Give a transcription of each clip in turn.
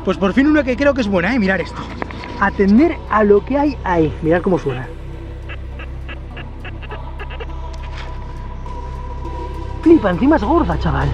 Pues por fin una que creo que es buena, mirar esto. Atender a lo que hay ahí. Mirad cómo suena. Flipa, encima es gorda, chaval.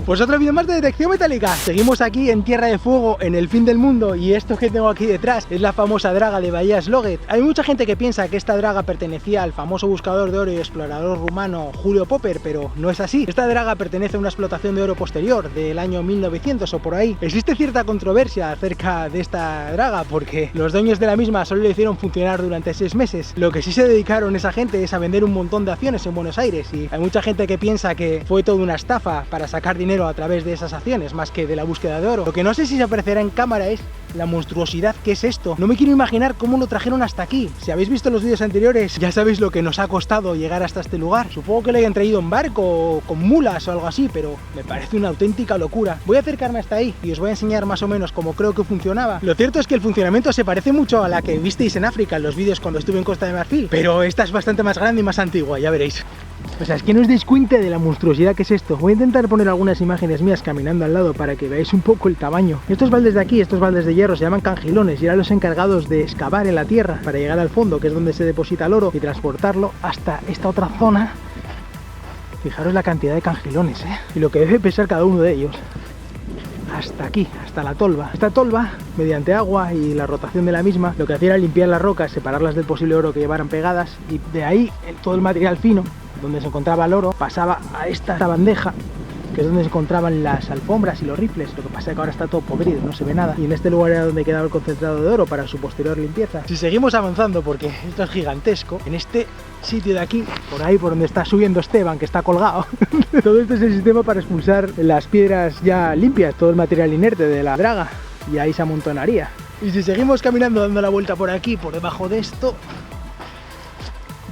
Pues otro vídeo más de detección metálica. Seguimos aquí en Tierra de Fuego, en el fin del mundo, y esto que tengo aquí detrás es la famosa draga de Bahía Sloguet. Hay mucha gente que piensa que esta draga pertenecía al famoso buscador de oro y explorador rumano Julio Popper, pero no es así. Esta draga pertenece a una explotación de oro posterior, del año 1900 o por ahí. Existe cierta controversia acerca de esta draga, porque los dueños de la misma solo la hicieron funcionar durante 6 meses. Lo que sí se dedicaron esa gente es a vender un montón de acciones en Buenos Aires, y hay mucha gente que piensa que fue toda una estafa para sacar dinero a través de esas acciones, más que de la búsqueda de oro. Lo que no sé si se aparecerá en cámara es la monstruosidad que es esto. No me quiero imaginar cómo lo trajeron hasta aquí. Si habéis visto los vídeos anteriores, ya sabéis lo que nos ha costado llegar hasta este lugar. Supongo que lo hayan traído en barco o con mulas o algo así, pero me parece una auténtica locura. Voy a acercarme hasta ahí y os voy a enseñar más o menos cómo creo que funcionaba. Lo cierto es que el funcionamiento se parece mucho a la que visteis en África en los vídeos cuando estuve en Costa de Marfil, pero esta es bastante más grande y más antigua, ya veréis. O sea, es que no os dais cuenta de la monstruosidad que es esto. Voy a intentar poner algunas imágenes mías caminando al lado para que veáis un poco el tamaño. Estos baldes de aquí, estos baldes de hierro, se llaman cangilones y eran los encargados de excavar en la tierra para llegar al fondo, que es donde se deposita el oro, y transportarlo hasta esta otra zona. Fijaros la cantidad de cangilones, y lo que debe pesar cada uno de ellos. Hasta aquí, hasta la tolva. Esta tolva, mediante agua y la rotación de la misma, lo que hacía era limpiar las rocas, separarlas del posible oro que llevaran pegadas, y de ahí todo el material fino, donde se encontraba el oro, pasaba a esta bandeja, que es donde se encontraban las alfombras y los rifles. Lo que pasa es que ahora está todo podrido, no se ve nada, y en este lugar era donde quedaba el concentrado de oro para su posterior limpieza. Si seguimos avanzando, porque esto es gigantesco, en este sitio de aquí, por ahí por donde está subiendo Esteban, que está colgado, todo esto es el sistema para expulsar las piedras ya limpias, todo el material inerte de la draga, y ahí se amontonaría. Y si seguimos caminando dando la vuelta por aquí, por debajo de esto,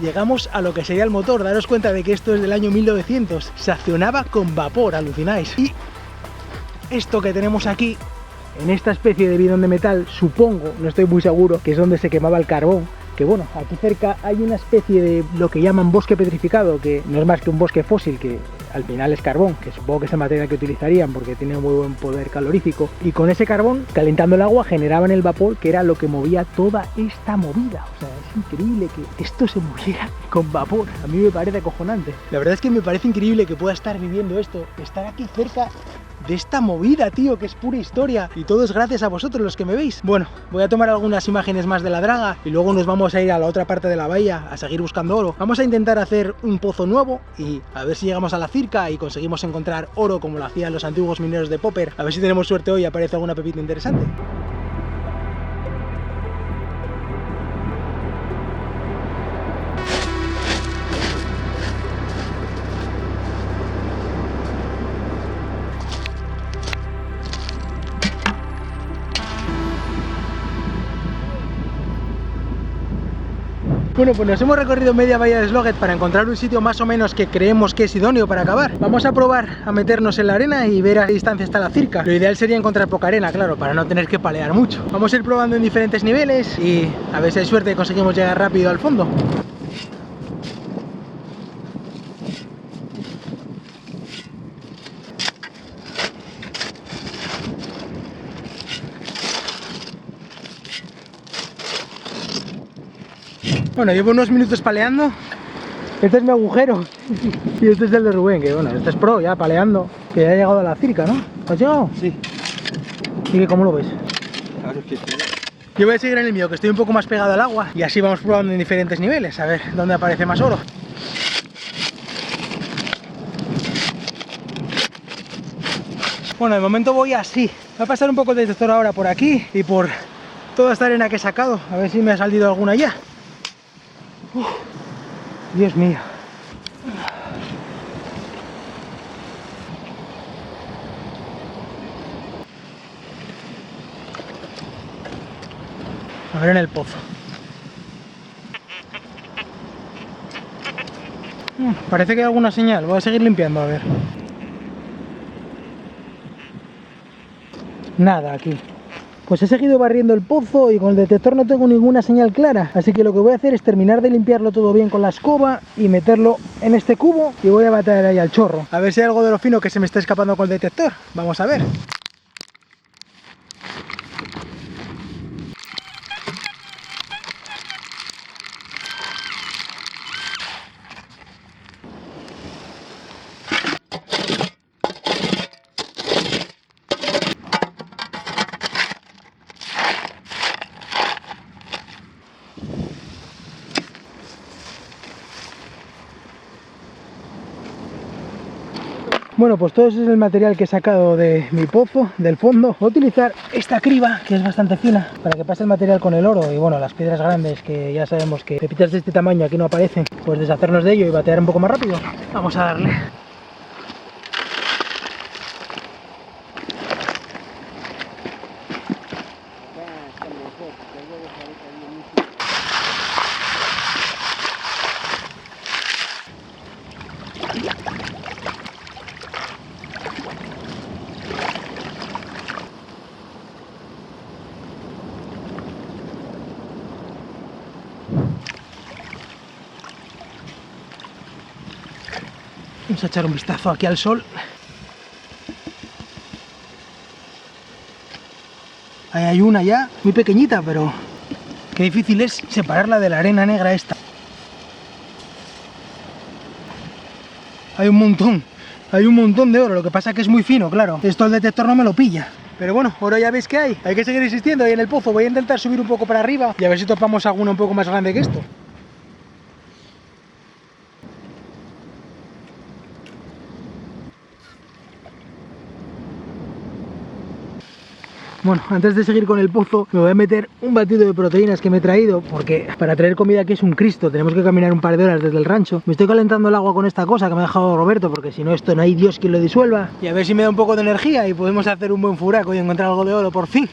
llegamos a lo que sería el motor. Daros cuenta de que esto es del año 1900, se accionaba con vapor, alucináis. Y esto que tenemos aquí, en esta especie de bidón de metal, supongo, no estoy muy seguro, que es donde se quemaba el carbón. Que bueno, aquí cerca hay una especie de lo que llaman bosque petrificado, que no es más que un bosque fósil, que al final es carbón, que supongo que es el material que utilizarían porque tiene un muy buen poder calorífico, y con ese carbón, calentando el agua, generaban el vapor, que era lo que movía toda esta movida. O sea, es increíble que esto se moviera con vapor. A mí me parece acojonante. La verdad es que me parece increíble que pueda estar viviendo esto, estar aquí cerca de esta movida, tío, que es pura historia, y todo es gracias a vosotros los que me veis. Bueno, voy a tomar algunas imágenes más de la draga y luego nos vamos a ir a la otra parte de la bahía a seguir buscando oro. Vamos a intentar hacer un pozo nuevo y a ver si llegamos a la circa y conseguimos encontrar oro como lo hacían los antiguos mineros de Popper. A ver si tenemos suerte hoy y aparece alguna pepita interesante. Bueno, pues nos hemos recorrido media bahía de Sloguet para encontrar un sitio más o menos que creemos que es idóneo para acabar. Vamos a probar a meternos en la arena y ver a qué distancia está la circa. Lo ideal sería encontrar poca arena, claro, para no tener que palear mucho. Vamos a ir probando en diferentes niveles y a ver si hay suerte y conseguimos llegar rápido al fondo. Bueno, llevo unos minutos paleando. Este es mi agujero y este es el de Rubén, que bueno, este es pro ya paleando, que ya ha llegado a la circa, ¿no? ¿Has llegado? Sí. ¿Y que cómo lo ves? Claro que sí. Yo voy a seguir en el mío, que estoy un poco más pegado al agua, y así vamos probando en diferentes niveles, a ver dónde aparece más oro. Bueno, de momento voy así. Voy a pasar un poco el detector ahora por aquí y por toda esta arena que he sacado, a ver si me ha salido alguna ya. Uf, Dios mío. A ver en el pozo. Parece que hay alguna señal, voy a seguir limpiando, a ver. Nada aquí. Pues he seguido barriendo el pozo y con el detector no tengo ninguna señal clara, así que lo que voy a hacer es terminar de limpiarlo todo bien con la escoba y meterlo en este cubo y voy a bater ahí al chorro. A ver si hay algo de lo fino que se me está escapando con el detector. Vamos a ver. Bueno, pues todo ese es el material que he sacado de mi pozo, del fondo. Voy a utilizar esta criba, que es bastante fina, para que pase el material con el oro y bueno, las piedras grandes, que ya sabemos que pepitas de este tamaño aquí no aparecen, pues deshacernos de ello y batear un poco más rápido. Vamos a darle. Vamos a echar un vistazo aquí al sol. Ahí hay una ya, muy pequeñita, pero qué difícil es separarla de la arena negra esta. Hay un montón de oro, lo que pasa es que es muy fino, claro. Esto el detector no me lo pilla. Pero bueno, ahora ya veis que hay que seguir insistiendo ahí en el pozo. Voy a intentar subir un poco para arriba y a ver si topamos alguna un poco más grande que esto. Bueno, antes de seguir con el pozo, me voy a meter un batido de proteínas que me he traído, porque para traer comida aquí es un Cristo, tenemos que caminar un par de horas desde el rancho. Me estoy calentando el agua con esta cosa que me ha dejado Roberto, porque si no esto no hay Dios quien lo disuelva. Y a ver si me da un poco de energía y podemos hacer un buen furaco y encontrar algo de oro por fin.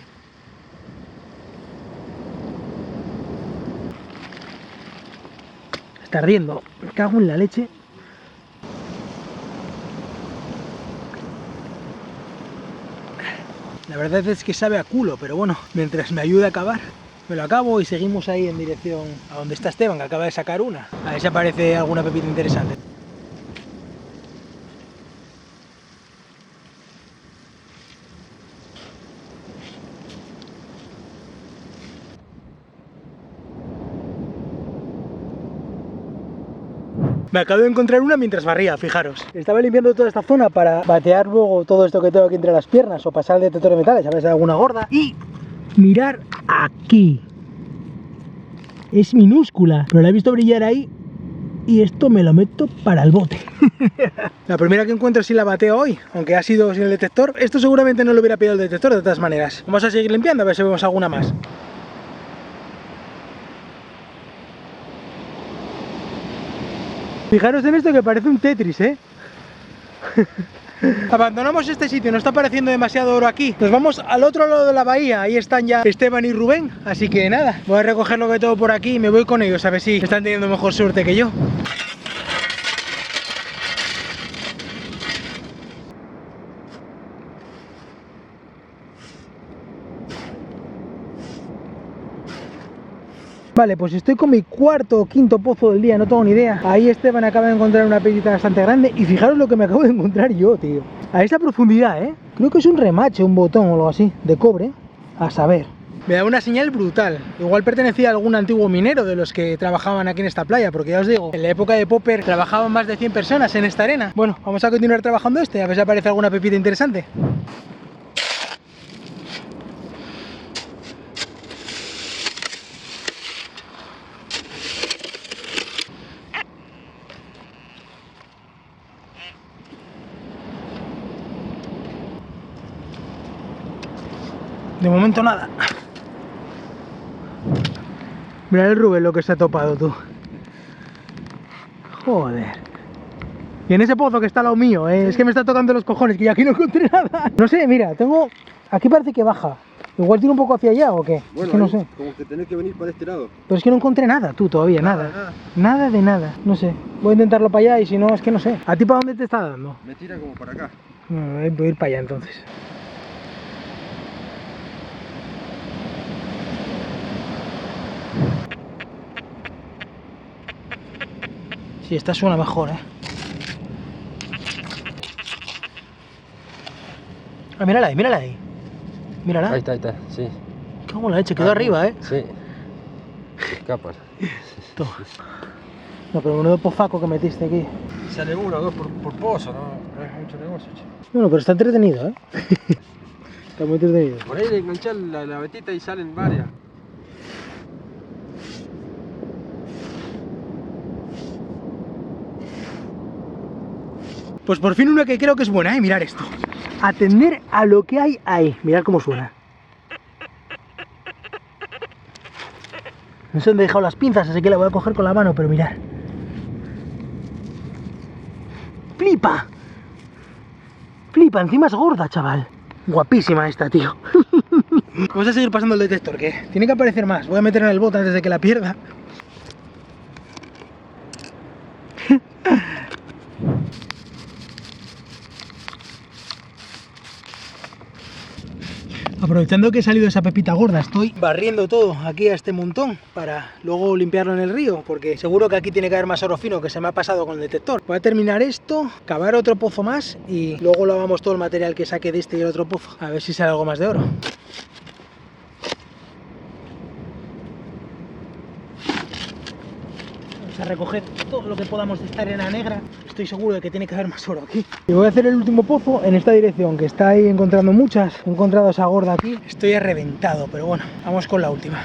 Está ardiendo, me cago en la leche. La verdad es que sabe a culo, pero bueno, mientras me ayude a acabar, me lo acabo y seguimos ahí en dirección a donde está Esteban, que acaba de sacar una. A ver si aparece alguna pepita interesante. Me acabo de encontrar una mientras barría, fijaros. Estaba limpiando toda esta zona para batear luego todo esto que tengo aquí entre las piernas o pasar el detector de metales, a ver si hay alguna gorda. Y mirar aquí. Es minúscula, pero la he visto brillar ahí y esto me lo meto para el bote. La primera que encuentro sí la bateo hoy, aunque ha sido sin el detector. Esto seguramente no lo hubiera pillado el detector de todas maneras. Vamos a seguir limpiando a ver si vemos alguna más. Fijaros en esto que parece un Tetris, ¿eh? Abandonamos este sitio, no está pareciendo demasiado oro aquí. Nos vamos al otro lado de la bahía, ahí están ya Esteban y Rubén. Así que nada, voy a recoger lo que tengo por aquí y me voy con ellos a ver si están teniendo mejor suerte que yo. Vale, pues estoy con mi cuarto o quinto pozo del día, no tengo ni idea. Ahí Esteban acaba de encontrar una pepita bastante grande y fijaros lo que me acabo de encontrar yo, tío. A esa profundidad, ¿eh? Creo que es un remache, un botón o algo así, de cobre, a saber. Me da una señal brutal. Igual pertenecía a algún antiguo minero de los que trabajaban aquí en esta playa, porque ya os digo, en la época de Popper trabajaban más de 100 personas en esta arena. Bueno, vamos a continuar trabajando a ver si aparece alguna pepita interesante. De momento nada. Mira el Rubén lo que se ha topado, tú. Joder. Y en ese pozo que está al lado mío, es que me está tocando los cojones, que yo aquí no encontré nada. No sé, mira, tengo... Aquí parece que baja. Igual tiro un poco hacia allá, ¿o qué? Bueno, es que no sé. como que tenés que venir para este lado. Pero es que no encontré nada, tú, todavía, nada. Nada de nada, no sé. Voy a intentarlo para allá y si no, es que no sé. ¿A ti para dónde te está dando? Me tira como para acá. Voy a ir para allá entonces. Sí, esta suena mejor, ¿eh? Ah, mírala ahí, mírala ahí. Mírala. Ahí está, sí. Cago en la leche, quedó arriba, ¿eh? Sí. Escapas. Toma. No, pero menudo pozaco que metiste aquí. Sale uno o dos por pozo, no es mucho negocio, che. Bueno, pero está entretenido, ¿eh? Está muy entretenido. Por ahí le enganchás la vetita y salen varias. Pues por fin una que creo que es buena, ¿eh? Mirar esto. Atender a lo que hay ahí. Mirad cómo suena. No sé dónde he dejado las pinzas, así que la voy a coger con la mano, pero mirad. ¡Flipa! ¡Flipa! Encima es gorda, chaval. Guapísima esta, tío. Vamos a seguir pasando el detector, que tiene que aparecer más. Voy a meter en el bote antes de que la pierda. Aprovechando que he salido esa pepita gorda, estoy barriendo todo aquí a este montón para luego limpiarlo en el río, porque seguro que aquí tiene que haber más oro fino que se me ha pasado con el detector. Voy a terminar esto, cavar otro pozo más y luego lavamos todo el material que saque de este y el otro pozo, a ver si sale algo más de oro. A recoger todo lo que podamos de esta arena negra. Estoy seguro de que tiene que haber más oro aquí. Y voy a hacer el último pozo en esta dirección, que está ahí encontrando muchas. He encontrado esa gorda aquí. Estoy reventado, pero bueno, vamos con la última.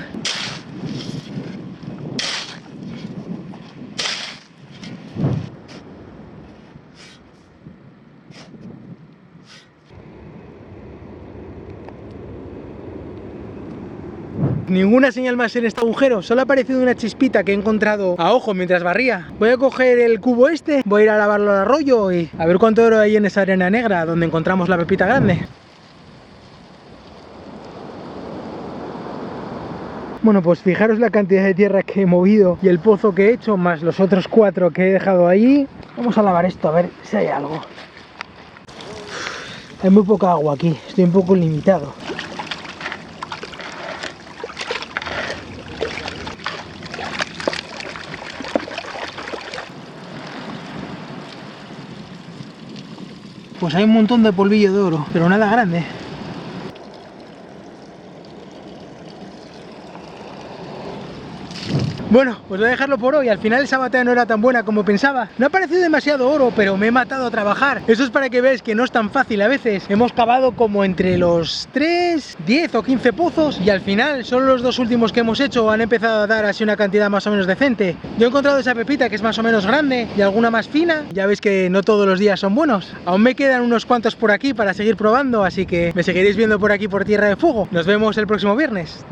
Ninguna señal más en este agujero, solo ha aparecido una chispita que he encontrado a ojo mientras barría. Voy a coger el cubo este, voy a ir a lavarlo al arroyo y a ver cuánto oro hay en esa arena negra donde encontramos la pepita grande. Bueno, pues fijaros la cantidad de tierra que he movido y el pozo que he hecho, más los otros 4 que he dejado allí. Vamos a lavar esto a ver si hay algo. Hay muy poca agua aquí, estoy un poco limitado. Pues hay un montón de polvillo de oro, pero nada grande. Bueno, pues voy a dejarlo por hoy. Al final esa batalla no era tan buena como pensaba. No ha parecido demasiado oro, pero me he matado a trabajar. Eso es para que veáis que no es tan fácil a veces. Hemos cavado como entre los 3, 10 o 15 pozos y al final solo los 2 últimos que hemos hecho han empezado a dar así una cantidad más o menos decente. Yo he encontrado esa pepita que es más o menos grande y alguna más fina. Ya veis que no todos los días son buenos. Aún me quedan unos cuantos por aquí para seguir probando, así que me seguiréis viendo por aquí por Tierra de Fuego. Nos vemos el próximo viernes.